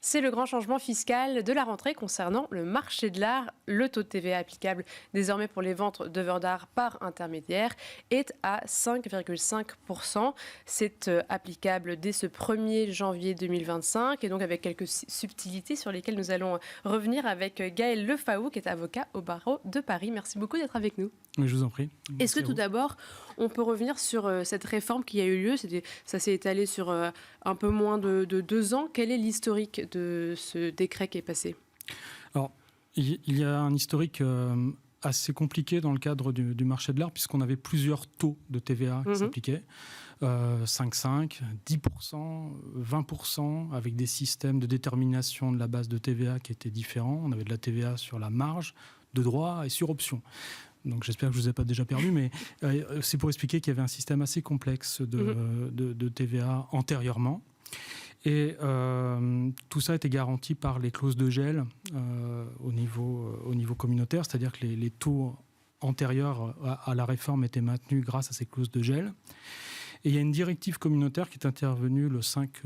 C'est le grand changement fiscal de la rentrée concernant le marché de l'art. Le taux de TVA applicable désormais pour les ventes d'œuvres d'art par intermédiaire est à 5,5%. C'est applicable dès ce 1er janvier 2025 et donc avec quelques subtilités sur lesquelles nous allons revenir avec Gaël Lefaou qui est avocat au barreau de Paris. Merci beaucoup d'être avec nous. Oui, je vous en prie. Est-ce que tout d'abord, on peut revenir sur cette réforme qui a eu lieu? Ça s'est étalé sur un peu moins de 2 ans. Quel est l'historique de ce décret qui est passé? Alors, il y a un historique assez compliqué dans le cadre du marché de l'art, puisqu'on avait plusieurs taux de TVA qui s'appliquaient. 5,5, 10%, 20%, avec des systèmes de détermination de la base de TVA qui étaient différents. On avait de la TVA sur la marge de droit et sur option. Donc j'espère que je ne vous ai pas déjà perdu, mais c'est pour expliquer qu'il y avait un système assez complexe de TVA antérieurement. Et tout ça était garanti par les clauses de gel au niveau communautaire, c'est-à-dire que les taux antérieurs à la réforme étaient maintenus grâce à ces clauses de gel. Et il y a une directive communautaire qui est intervenue le 5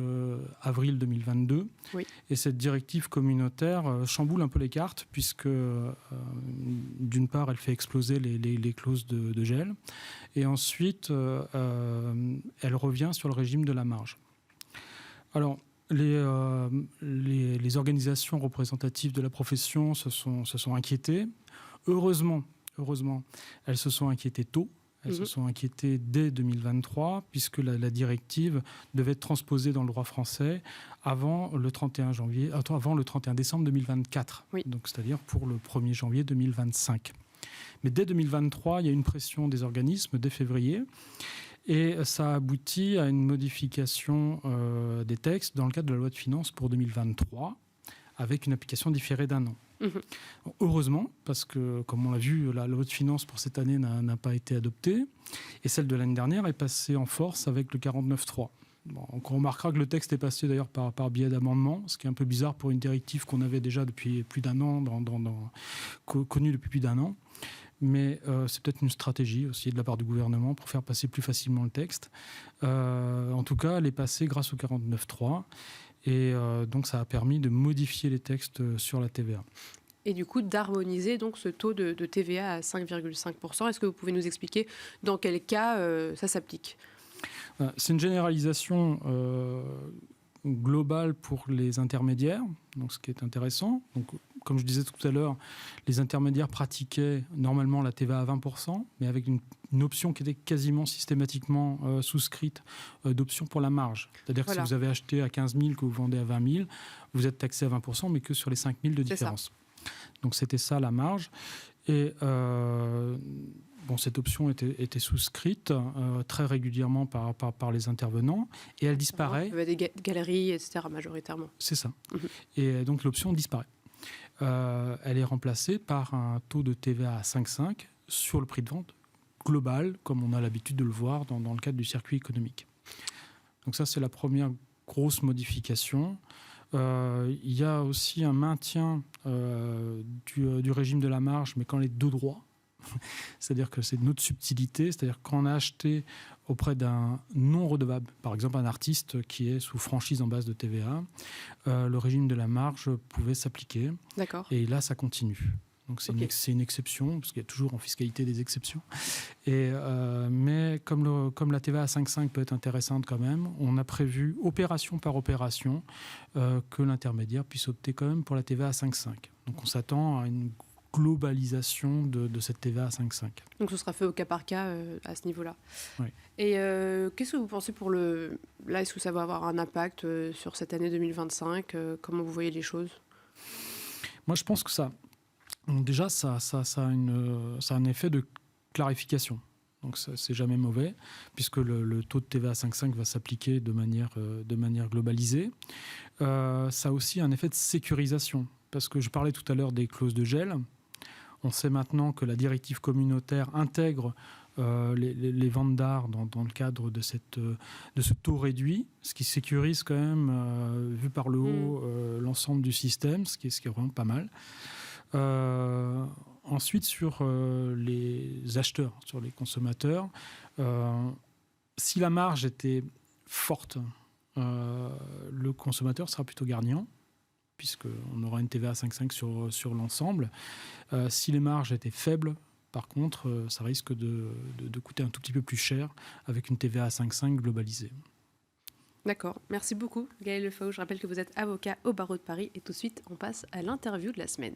avril 2022. Oui. Et cette directive communautaire chamboule un peu les cartes, puisque d'une part, elle fait exploser les clauses de gel. Et ensuite, elle revient sur le régime de la marge. Alors, les organisations représentatives de la profession se sont inquiétées. Heureusement, elles se sont inquiétées tôt. Elles se sont inquiétées dès 2023, puisque la directive devait être transposée dans le droit français avant le 31 décembre 2024, oui. Donc c'est-à-dire pour le 1er janvier 2025. Mais dès 2023, il y a une pression des organismes dès février, et ça aboutit à une modification des textes dans le cadre de la loi de finances pour 2023, avec une application différée d'1 an. Heureusement, parce que, comme on l'a vu, la loi de finances pour cette année n'a pas été adoptée, et celle de l'année dernière est passée en force avec le 49.3. Bon, on remarquera que le texte est passé d'ailleurs par biais d'amendement, ce qui est un peu bizarre pour une directive qu'on avait déjà depuis plus d'1 an, connue depuis plus d'1 an. Mais c'est peut-être une stratégie aussi de la part du gouvernement pour faire passer plus facilement le texte. En tout cas, elle est passée grâce au 49.3. Et donc, ça a permis de modifier les textes sur la TVA. Et du coup, d'harmoniser donc ce taux de TVA à 5,5%. Est-ce que vous pouvez nous expliquer dans quel cas ça s'applique? C'est une généralisation globale pour les intermédiaires, donc ce qui est intéressant. Donc, comme je disais tout à l'heure, les intermédiaires pratiquaient normalement la TVA à 20%, mais avec une option qui était quasiment systématiquement souscrite d'option pour la marge. C'est-à-dire que si vous avez acheté à 15 000 que vous vendez à 20 000, vous êtes taxé à 20%, mais que sur les 5 000 de différence. Donc c'était ça la marge. Et cette option était souscrite très régulièrement par les intervenants, et elle disparaît. Il y avait des galeries, etc. majoritairement. C'est ça. Et donc l'option disparaît. Elle est remplacée par un taux de TVA à 5,5 sur le prix de vente global, comme on a l'habitude de le voir dans le cadre du circuit économique. Donc ça, c'est la première grosse modification. Il y a aussi un maintien du régime de la marge, mais quand les deux droits. C'est-à-dire que c'est une autre subtilité, c'est-à-dire quand on a acheté auprès d'un non-redevable, par exemple un artiste qui est sous franchise en base de TVA, le régime de la marge pouvait s'appliquer. D'accord. Et là, ça continue. Donc c'est une exception, parce qu'il y a toujours en fiscalité des exceptions. Mais comme la TVA à 5,5 peut être intéressante quand même, on a prévu opération par opération que l'intermédiaire puisse opter quand même pour la TVA à 5,5. Donc on s'attend à une globalisation de cette TVA à 5,5. Donc ce sera fait au cas par cas à ce niveau-là. Oui. Et qu'est-ce que vous pensez là, est-ce que ça va avoir un impact sur cette année 2025 Comment vous voyez les choses? Moi, je pense que ça a un effet de clarification. Donc c'est jamais mauvais, puisque le taux de TVA à 5,5 va s'appliquer de manière globalisée. Ça a aussi un effet de sécurisation, parce que je parlais tout à l'heure des clauses de gel. On sait maintenant que la directive communautaire intègre les ventes d'art dans le cadre de ce taux réduit, ce qui sécurise quand même, vu par le haut, l'ensemble du système, ce qui est vraiment pas mal. Ensuite, sur les acheteurs, sur les consommateurs, si la marge était forte, le consommateur sera plutôt gagnant. puisqu'on aura une TVA à 5,5 sur l'ensemble. Si les marges étaient faibles, par contre, ça risque de coûter un tout petit peu plus cher avec une TVA à 5,5 globalisée. D'accord, merci beaucoup Gaël Lefauge. Je rappelle que vous êtes avocat au barreau de Paris et tout de suite on passe à l'interview de la semaine.